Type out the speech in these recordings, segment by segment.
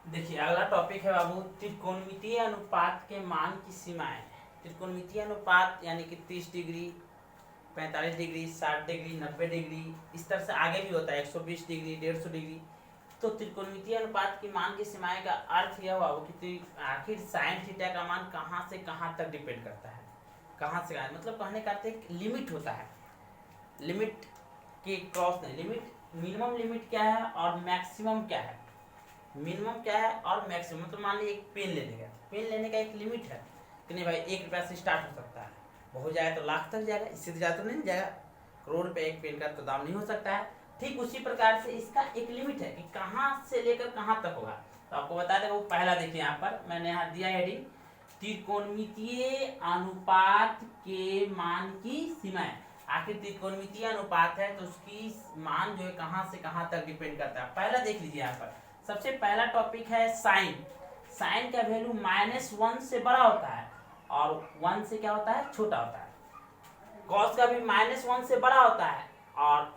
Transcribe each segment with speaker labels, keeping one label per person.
Speaker 1: देखिए अगला टॉपिक है बाबू त्रिकोणमितीय अनुपात के मान की सीमाएं। त्रिकोणमितीय अनुपात यानी कि 30 डिग्री, 45 डिग्री, 60 डिग्री, 90 डिग्री, इस तरह से आगे भी होता है 120 डिग्री, 150 डिग्री। तो त्रिकोणमितीय अनुपात की मान की सीमाएं का अर्थ यह हुआ कि आखिर साइन थीटा का मान कहाँ से कहाँ तक डिपेंड करता है। कहाँ से मतलब कहने का अर्थ एक लिमिट होता है, लिमिट के क्रॉस नहीं। लिमिट मिनिमम लिमिट क्या है और मैक्सिमम क्या है। मिनिमम क्या है और मैक्सिमम, मतलब मान लीजिए एक पेन लेने का, पेन लेने का एक लिमिट है कि नहीं भाई 1 रुपया से स्टार्ट हो सकता है, हो जाए तो लाख तक जाएगा, इससे ज़्यादा तो नहीं जाएगा। करोड़ रुपये एक पेन का तो दाम नहीं हो सकता है। ठीक उसी प्रकार से इसका एक लिमिट है कि कहाँ से लेकर कहाँ तक होगा। तो आपको बता देगा वो पहला देखिए यहाँ पर मैंने यहाँ दिया हेडिंग त्रिकोणमितीय अनुपात के मान की सीमाएं। आखिर त्रिकोणमितीय अनुपात है तो उसकी मान जो है कहाँ से कहाँ तक डिपेंड करता है। पहला देख लीजिए यहाँ पर सबसे पहला टॉपिक है साइन। साइन का वैल्यू -1 से बड़ा होता है और 1 से क्या होता है, छोटा होता है। कॉस का भी -1 से बड़ा होता है और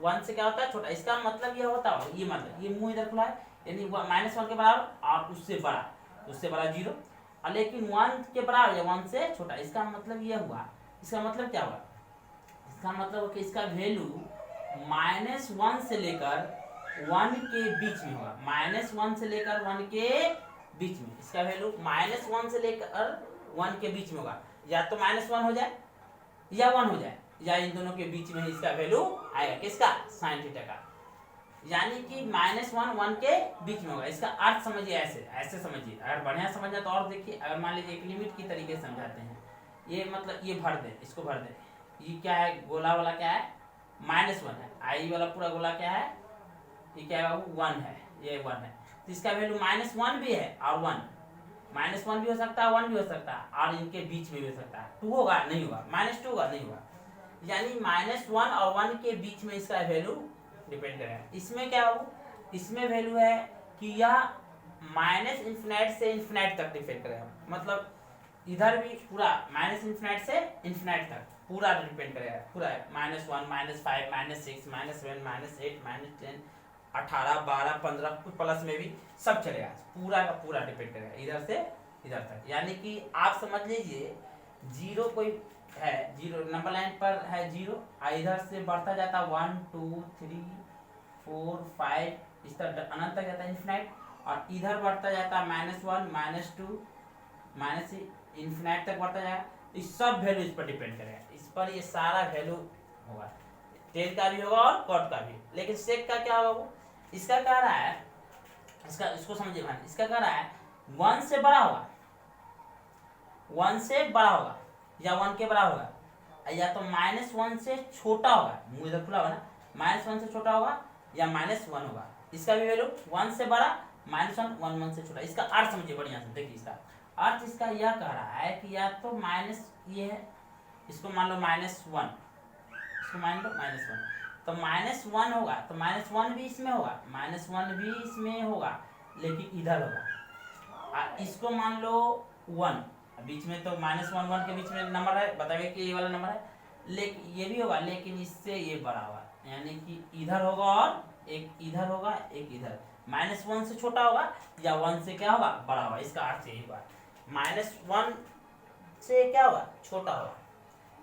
Speaker 1: 1 से क्या होता है, छोटा। इसका मतलब यह होता है, ये मतलब ये मुंह इधर खुला है यानी -1 के बराबर और उससे बड़ा 0, और लेकिन 1 के बराबर या 1 से छोटा। इसका मतलब यह हुआ, इसका मतलब क्या हुआ, इसका मतलब कि इसका वैल्यू -1 से लेकर 1 के बीच में होगा। -1 से लेकर 1 के बीच में इसका वैल्यू -1 से लेकर 1 के बीच में होगा। या तो -1 हो जाए या 1 हो जाए, या इन दोनों के बीच में इसका वैल्यू आएगा। किसका, साइन थीटा का। यानी कि -1 1 के बीच में होगा। इसका अर्थ समझिए, ऐसे समझिए। अगर बढ़िया समझना तो और देखिए। अगर मान लीजिए एक लिमिट की तरीके से समझाते हैं, ये मतलब ये भर दे, इसको भर दे। ये क्या है, गोला वाला क्या है, -1 है। आई वाला पूरा गोला क्या है, ये क्या है बाबू, 1 है। ये 1 है तो इसका वैल्यू -1 भी है और 1, -1 भी हो सकता है, 1 भी हो सकता है, और इनके बीच में भी हो सकता है। 2 होगा, नहीं होगा, -2 होगा, नहीं होगा। यानी -1 और 1 के बीच में इसका वैल्यू डिपेंड करेगा। इसमें क्या बाबू, इसमें वैल्यू है कि यह -∞ से ∞ तक डिपेंड करेगा। मतलब इधर भी पूरा -∞ से ∞ तक पूरा डिपेंड करेगा। पूरा -1 -5 -6 -7 -8 -10 18 12 15 कुछ प्लस में भी सब चलेगा। पूरा का पूरा डिपेंड करेगा इधर से इधर तक। यानी कि आप समझ लीजिए 0 कोई है, 0 नंबर लाइन पर है 0, इधर से बढ़ता जाता 1 2 3 4 5 इस तरह अनंत तक जाता है इन्फिनाइट, और इधर बढ़ता जाता है -1 -2 इन्फिनाइट तक बढ़ता जाएगा। इस सब वैल्यू इस पर डिपेंड करेगा। इस पर ये सारा वैल्यू होगा, टेन का भी होगा और कॉट का भी। लेकिन सेक का क्या होगा, वो इसका कह रहा है, इसको समझिए भाई, इसका कह रहा है 1 से बड़ा होगा, 1 से बड़ा होगा या 1 के बड़ा होगा, या तो -1 से छोटा होगा, मुंह इधर खुला होगा ना, -1 से छोटा होगा या -1 होगा। इसका भी वैल्यू 1 से बड़ा, -1 1 से छोटा। इसका अर्थ समझिए बढ़िया से, देखिए इसका अर्थ इसका यह कह रहा है कि या तो माइनस ये है, इसको मान लो -1, इसको मान लो -1, तो -1 होगा तो -1 भी इसमें होगा, -1 भी इसमें होगा, लेकिन इधर होगा। इसको मान लो 1, बीच में तो -1 1 के बीच में नंबर है, बताइए कि ये वाला नंबर है, लेकिन ये भी होगा, लेकिन इससे ये बड़ा होगा। यानी कि इधर होगा और एक इधर होगा, एक इधर। -1 से छोटा होगा या 1 से क्या होगा, बड़ा होगा। इसका अर्थ यही हुआ, -1 से क्या होगा, छोटा होगा,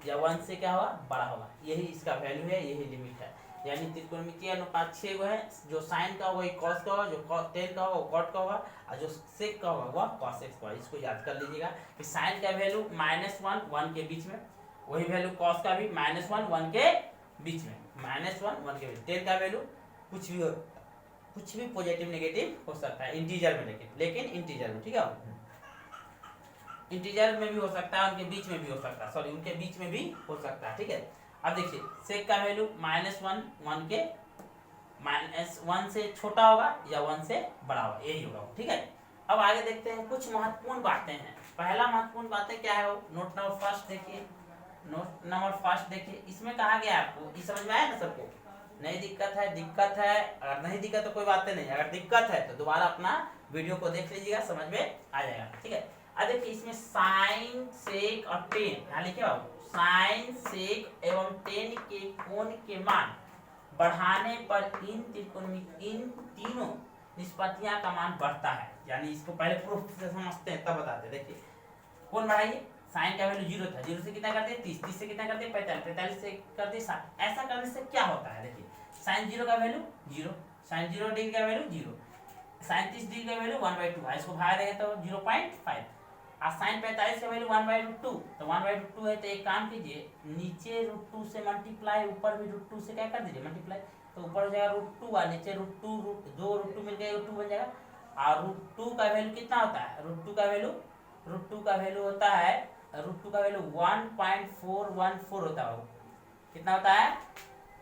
Speaker 1: या 1 से क्या होगा, बड़ा होगा। यही इसका वैल्यू है, यही लिमिट है। यानी त्रिकोणमितीय अनुपात 6 गो है। जो साइन का होगा कॉस का होगा, जो टेन का होगा वो कॉट का होगा, और जो सेक का होगा वह कॉस एक्स का होगा। इसको याद कर लीजिएगा कि साइन का वैल्यू -1 1 के बीच में, वही वैल्यू कॉस का भी -1 1 के बीच में, -1 1 के बीच। टेन का वैल्यू कुछ भी पॉजिटिव नेगेटिव हो सकता है, इंटीजर में, लेकिन इंटीजर में, ठीक है, इंटीजर में भी हो सकता है, उनके बीच में भी हो सकता है, सॉरी उनके बीच में भी हो सकता है, ठीक है। अब देखिए सेक का वैल्यू -1 1 के -1 से छोटा होगा या 1 से बड़ा होगा, यही होगा, ठीक है। अब आगे देखते हैं कुछ महत्वपूर्ण बातें हैं। पहला महत्वपूर्ण बातें क्या है, वो नोट नंबर फर्स्ट देखिए, नोट नंबर फर्स्ट देखिए। इसमें कहा गया आपको, ये समझ में आया ना सबको, नहीं दिक्कत है, दिक्कत है, अगर नहीं दिक्कत तो कोई बात नहीं, अगर दिक्कत है तो दोबारा अपना वीडियो को देख लीजिएगा, समझ में आ जाएगा, ठीक है। अब देखिए इसमें साइन सेक और टेन, यहाँ लिखे बाबू, साइन सेक एवं टेन के कोण के मान बढ़ाने पर इन तीनों निष्पत्तियां का मान बढ़ता है, यानी इसको पहले प्रूफ से समझते हैं तब बताते हैं। देखिए कौन बढ़ाइए, साइन का वैल्यू 0 था, 0 से कितना करते हैं 30, 30 से कितना करते हैं 45, 45 से करते हैं 60। ऐसा करने से क्या होता है, देखिए साइन 0 का वैल्यू 0, साइन 0 डिग्री का वैल्यू 0, साइन 30 डिग्री का वैल्यू 1/2, इसको भाग देंगे तो 0.5, और साइन 45 का वैल्यू 1/2, तो 1/2 है, तो एक काम कीजिए नीचे √2 से मल्टीप्लाई, ऊपर भी √2 से क्या कर दीजिए मल्टीप्लाई, तो ऊपर हो जाएगा √2 और नीचे √2, दो √2 मिल गए √2 बन जाएगा। और √2 का वैल्यू कितना होता है, √2 का वैल्यू होता है, √2 का वैल्यू 1.414 होता है। कितना होता है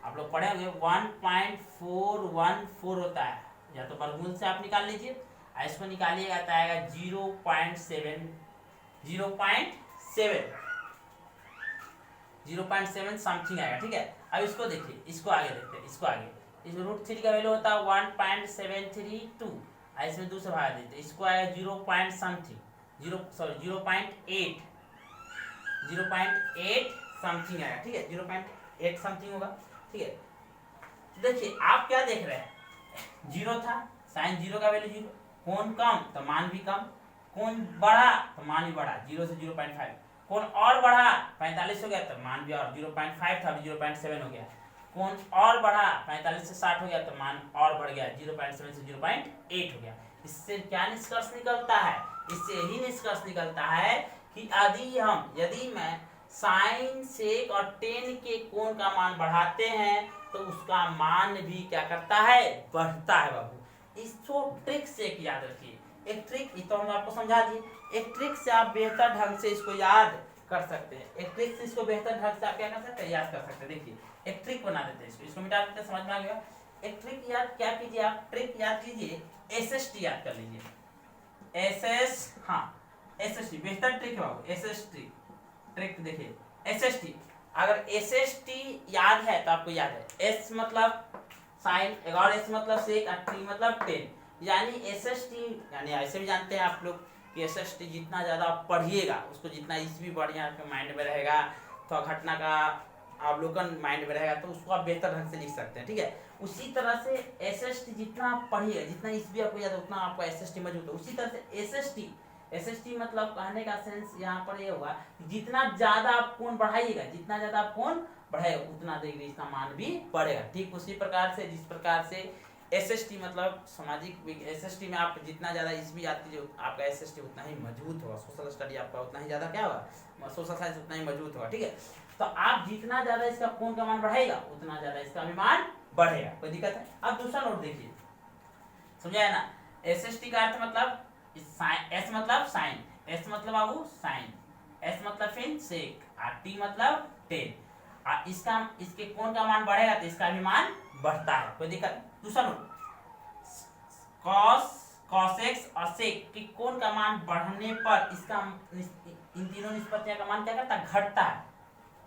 Speaker 1: आप लोग पढ़े होंगे, 1.414 होता है, या तो वर्गमूल से आप निकाल लीजिए, इसको निकालिएगा तो आएगा 0.7 समथिंग आएगा। ठीक है, अब इसको देखिए, इसको आगे देखते हैं, इसको आगे इस √3 का वैल्यू होता है 1.732, इसमें 2 से भाग देते हैं, इसको आएगा 0. समथिंग 0.8 समथिंग आएगा। ठीक है, 0.8 समथिंग होगा। ठीक है, देखिए आप क्या देख रहे हैं, 0 था, साइन 0 का वैल्यू 0, कोण कम तो मान भी कम, कोण बढ़ा तो मान भी बढ़ा, 0 से 0.5, कोण और बढ़ा 45 हो गया तो मान भी और 0.5 था 0.7 हो गया, कोण और बढ़ा 45 से 60 हो गया तो मान और बढ़ गया, 0.7 से 0.8 हो गया। इससे क्या निष्कर्ष निकलता है, इससे यही निष्कर्ष निकलता है कि यदि मैं साइन सेक और टेन के कोण का मान बढ़ाते हैं तो उसका मान भी क्या करता है, बढ़ता है बाबू। इसको ट्रिक से एक याद रखिए, एक ट्रिक तो हम आपको समझा दिए, एक ट्रिक से आप बेहतर ढंग से इसको याद कर सकते हैं, एक ट्रिक से इसको बेहतर ढंग से आप क्या कर सकते हैं, याद कर सकते हैं। देखिए एक ट्रिक बना देते हैं, इसको मिटा देते हैं, समझ में आ गया। एक ट्रिक याद क्या कीजिए, आप ट्रिक याद कीजिए, SST याद कर लीजिए, SST बेहतर ट्रिक है बाबू, SST ट्रिक देखिए, SST अगर SST याद है तो आपको याद है, S मतलब साइन, और S मतलब सेक, और T मतलब टेन, यानी SST, यानी ऐसे भी जानते हैं आप लोग कि SST जितना ज़्यादा पढ़िएगा उसको जितना ईस्वी बढ़िया आपके माइंड में रहेगा, तो घटना का अवलोकन माइंड में रहेगा, तो उसको आप बेहतर ढंग से लिख सकते हैं। ठीक है, उसी तरह से SST जितना आप पढ़िएगा, जितना ईस्वी आपको याद है उतना आपको SST मजबूत है। उसी तरह से SST मतलब कहने का सेंस यहाँ पर ये होगा, जितना ज्यादा आप कोण बढ़ाइएगा, जितना ज्यादा आप कोण बढ़ाएगा उतना डिग्री इसका मान भी बढ़ेगा। ठीक उसी प्रकार से जिस प्रकार से SST मतलब सामाजिक SST में आप जितना ज्यादा इसमें याद कीजिए आपका SST उतना ही मजबूत होगा, सोशल स्टडी आपका उतना ही ज्यादा क्या होगा, सोशल साइंस उतना ही मजबूत होगा। ठीक है, तो आप जितना ज्यादा इसका कोण का मान बढ़ाएगा उतना ज्यादा इसका भी मान बढ़ेगा, कोई दिक्कत है। अब दूसरा नोट देखिए, समझाया ना, SST का अर्थ मतलब S मतलब साइन, S मतलब बाबू साइन, S मतलब फिर सेक, और T मतलब टेन, और इसके कोण का मान बढ़ेगा तो इसका भी मान बढ़ता है, कोई दिक्कत। दूसरा नोट, cos x और sec के कोण का मान बढ़ने पर इसका इन तीनों निष्पत्तियों का मान क्या करता है, घटता है।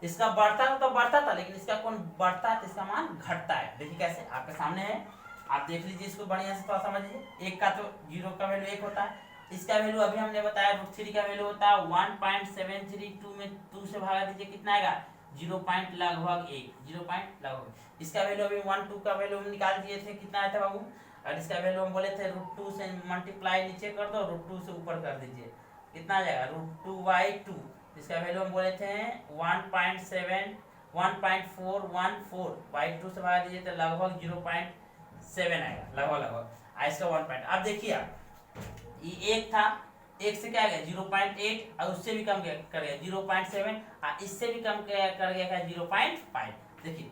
Speaker 1: इसका बढ़ता तो बढ़ता था, लेकिन इसका कोण बढ़ता है तो इसका मान घटता है। देखिए कैसे, आपके सामने है, आप देख लीजिए इसको बढ़िया से, थोड़ा समझिए। एक का तो 0 का वैल्यू 1 होता है, इसका वैल्यू अभी हमने बताया √3 का वैल्यू होता है 1.732 में 2 से भागा दीजिए, कितना आएगा 0.1। इसका वैल्यू अभी 1 2 का वैल्यू हम निकाल दिए थे, कितना आया था बाबू, और इसका वैल्यू हम बोले थे √2 से मल्टीप्लाई नीचे कर दो, √2 से ऊपर कर दीजिए, कितना आ जाएगा √2/2। इसका वैल्यू हम बोले थे 1.414/2 से भागा दीजिए तो लगभग 0.7 आएगा, लगभग इसका 1 पॉइंट। अब देखिए आप, ये 1 था, 1 से क्या आ गया 0.8, और उससे भी कम कर गया 0.7, और इससे भी कम कर गया 0.5। देखिए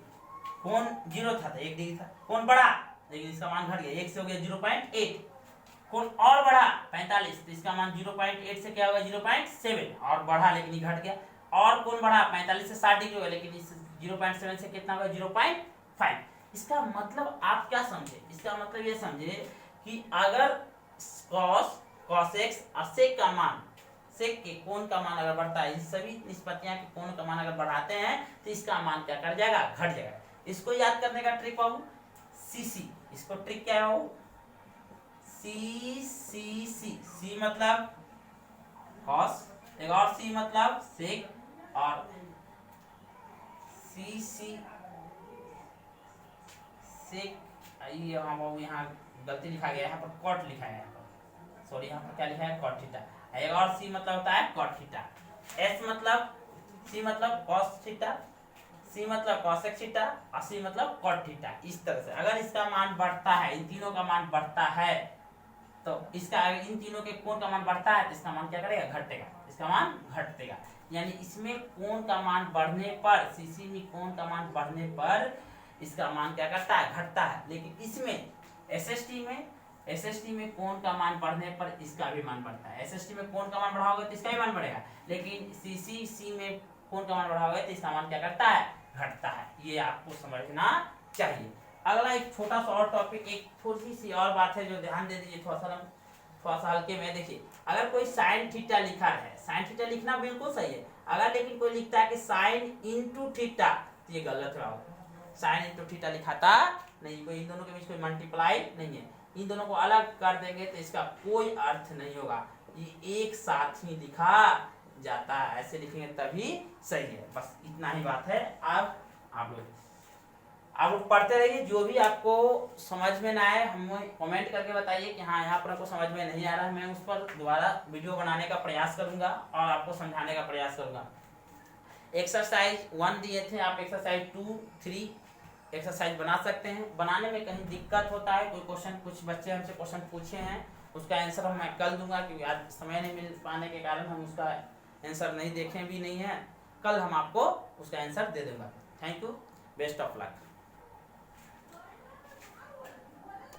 Speaker 1: कोण 0 था, 1 डिग्री था, कोण बढ़ा लेकिन इसका मान घट गया, 1 से हो गया 0.8, कोण और बढ़ा 45, तो इसका मान 0.8 से क्या होगा 0.7, और बढ़ा लेकिन घट गया, और कोण बढ़ा 45 से 60 डिग्री होगा, लेकिन इस 0.7 से कितना होगा 0.5। इसका मतलब आप क्या समझे, इसका मतलब ये समझे कि अगर cos x और sec का मान, sec के कोण का मान अगर बढ़ता है, इन सभी निष्पत्तियां के कोण का मान अगर बढ़ाते हैं तो इसका मान क्या कर जाएगा, घट जाएगा। इसको याद करने का ट्रिक बाबू CC, इसको ट्रिक क्या है बाबू, C मतलब cos, एक और C मतलब sec, और CC sec ये यहाँ गलती लिखा गया है, यहाँ पर कॉट लिखा है, यहाँ पर सॉरी, यहाँ पर क्या लिखा है कॉट थीटा। एक और सी मतलब होता है कॉट थीटा, एस मतलब सी मतलब कॉस थीटा, सी मतलब कॉसेक थीटा और सी मतलब कॉट थीटा। इस तरह से अगर इसका मान बढ़ता है, इन तीनों का मान बढ़ता है, तो इसका इन तीनों के कोण का मान बढ़ता है तो इसका मान क्या करेगा, घटेगा, इसका मान घटेगा। यानी इसमें कोण का मान बढ़ने पर, सीसी में कोण का मान बढ़ने पर इसका मान क्या करता है, घटता है। लेकिन इसमें एसएसटी में कोण का मान बढ़ने पर इसका भी मान बढ़ता है। एसएसटी में कोण का मान बढ़ाओगे तो इसका भी मान बढ़ेगा, लेकिन सीसी में कोण का मान बढ़ाओगे तो इसका मान क्या करता है, घटता है। ये आपको समझना चाहिए। अगला एक छोटा सा और टॉपिक, एक थोड़ी सी और बात है जो ध्यान दे दीजिए, थोड़ा सा हल्के में देखिए। अगर कोई साइन थीटा लिखा है, साइन थीटा लिखना बिल्कुल सही है, अगर लेकिन कोई लिखता है कि साइन इंटू थीटा, तो ये गलत है। साइन इंटू थीटा लिखाता नहीं, कोई इन दोनों के बीच कोई मल्टीप्लाई नहीं है। इन दोनों को अलग कर देंगे तो इसका कोई अर्थ नहीं होगा, ये एक साथ ही लिखा जाता है, ऐसे लिखेंगे तभी सही है। बस इतना ही बात है। अब आप लोग पढ़ते रहिए, जो भी आपको समझ में ना आए हमें कमेंट करके बताइए कि हाँ यहाँ पर आपको समझ में नहीं आ रहा है, मैं उस पर दोबारा वीडियो बनाने का प्रयास करूंगा और आपको समझाने का प्रयास करूंगा। एक्सरसाइज 1 दिए थे, आप एक्सरसाइज 2, 3 एक्सरसाइज बना सकते हैं। बनाने में कहीं दिक्कत होता है, कोई क्वेश्चन, कुछ बच्चे हमसे क्वेश्चन पूछे हैं, उसका आंसर मैं कल दूंगा, क्योंकि आज समय नहीं मिल पाने के कारण हम उसका आंसर नहीं देखे भी नहीं है। कल हम आपको उसका आंसर दे दूंगा। Thank you, best of luck.